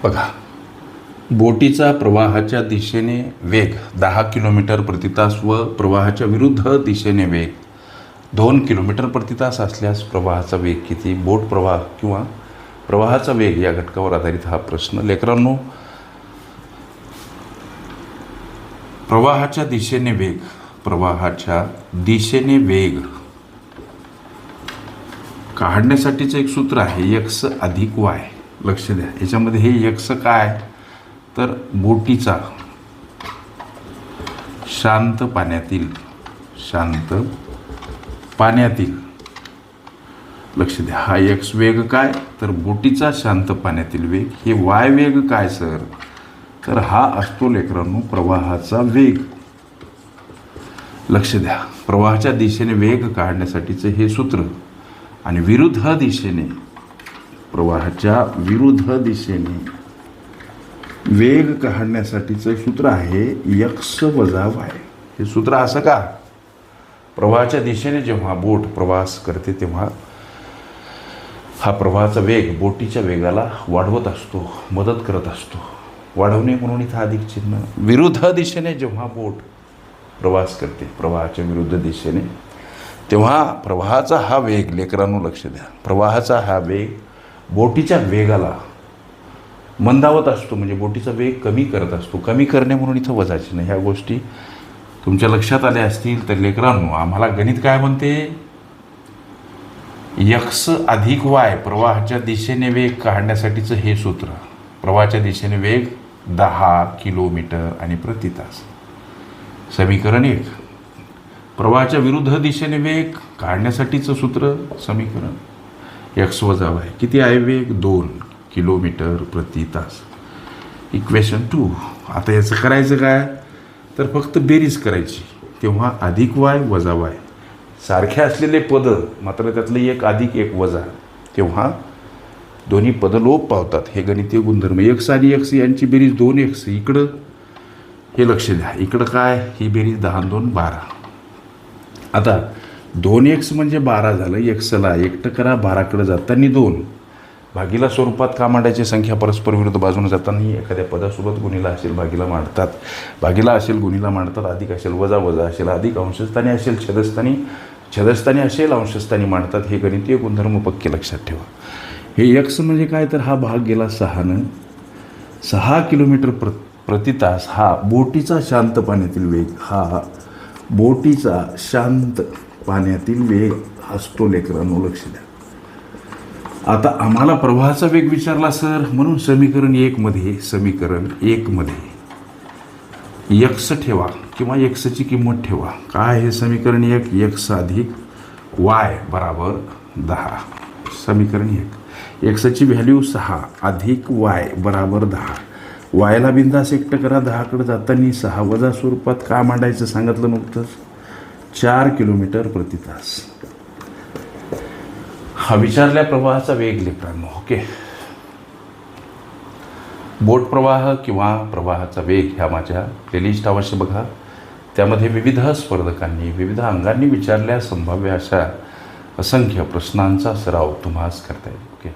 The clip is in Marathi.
बघा, बोटीचा प्रवाहाच्या दिशेने वेग 10 किलोमीटर प्रति तास व प्रवाहाच्या विरुद्ध दिशेने वेग 2 किलोमीटर प्रति तास असल्यास प्रवाहाचा वेग किती? बोट प्रवाह किंवा प्रवाहाचा वेग या घटकावर आधारित हा प्रश्न. लेकरांनो, प्रवाहाच्या दिशेने वेग काढण्यासाठीचं एक सूत्र आहे x अधिक y. लक्ष द्या, याच्यामध्ये हे x काय तर बोटीचा शांत पाण्यातील लक्ष द्या, हा x वेग काय तर बोटीचा शांत पाण्यातील वेग. हे y वेग काय सर तर हा असतो लेकरांनो प्रवाहाचा वेग. लक्ष द्या, प्रवाहाच्या दिशेने वेग काढण्यासाठीचं हे सूत्र आणि विरुद्ध दिशेने प्रवाहाच्या विरुद्ध दिशेने वेग काढण्यासाठीचं सूत्र आहे x वजा y. हे सूत्र असं का? प्रवाहाच्या दिशेने जेव्हा बोट प्रवास करते तेव्हा हा प्रवाहाचा वेग बोटीच्या वेगाला वाढवत असतो, मदत करत असतो. वाढवणे म्हणून इथं अधिक चिन्ह. विरुद्ध दिशेने जेव्हा बोट प्रवास करते प्रवाहाच्या विरुद्ध दिशेने तेव्हा प्रवाहाचा हा वेग, लेकरांनो लक्ष द्या, प्रवाहाचा हा वेग बोटीच्या वेगाला मंदावत असतो, म्हणजे बोटीचा वेग कमी करत असतो. कमी करणे म्हणून इथं वजा चिन्ह. ह्या गोष्टी तुमच्या लक्षात आल्या असतील तर लेकरांनो, आम्हाला गणित काय म्हणते? x अधिक y प्रवाहाच्या दिशेने वेग काढण्यासाठीचं हे सूत्र. प्रवाहाच्या दिशेने वेग 10 किलोमीटर आणि प्रति तास. समीकरण 1. प्रवाहाच्या विरुद्ध दिशेने वेग काढण्यासाठीचं सूत्र समीकरण x वजा y. किती आहे वेग? 2 किलोमीटर प्रति तास. इक्वेशन 2. आता याचं करायचं काय तर फक्त बेरीज करायची. तेव्हा अधिक y वजा y सारखे असलेले पद, मात्र त्यातलं एक अधिक एक वजा, तेव्हा दोन्ही पद लोप पावतात. हे गणितीय गुणधर्म. x आणि x यांची बेरीज 2x. इकडं हे लक्ष द्या, इकडं काय ही बेरीज 10 आणि 2 12. आता 2x म्हणजे 12 झालं. xला एकटं करा, 12कडे जाताना 2. भागीला स्वरूपात का मांडायची? संख्या परस्पर विरुद्ध बाजूने जाताना एखाद्या पदासोबत गुणीला असेल भागीला मांडतात, भागीला असेल गुणीला मांडतात, अधिक असेल वजा वजा असेल, अधिक अंशस्थानी असेल छेदस्थानी असेल अंशस्थानी मांडतात. हे गणितीय गुणधर्म पक्के लक्षात ठेवा. हे x म्हणजे काय तर हा भाग गेला 6 6 किलोमीटर प्रति तास हा बोटीचा शांत पाण्यातील वेग. हा बोटीचा शांत पाण्यातील वेग असतो लेकरांनो, लक्ष द्या. आता आम्हाला प्रवाहाचा वेग विचारला सर, म्हणून समीकरण 1 मध्ये x ठेवा किंवा xची किंमत ठेवा. काय हे समीकरण 1? x अधिक y बराबर 10. समीकरण 1, xची व्हॅल्यू 6 अधिक y बराबर 10. वायला बिंदास एकटं करा, 10कडे जाताना 6 वजा स्वरूपात का मांडायचं सांगितलं नुकतंच. 4 किलोमीटर प्रति तास हा विचारल्या प्रवाहाचा वेग लेकरांनो. ओके, बोट प्रवाह किंवा प्रवाहाचा वेग ह्या माझ्या प्लेलिस्ट अवश्य बघा. त्यामध्ये विविध स्पर्धकांनी विविध अंगांनी विचारल्या संभाव्य अशा असंख्य प्रश्नांचा सराव तुम्हास करता येईल. ओके.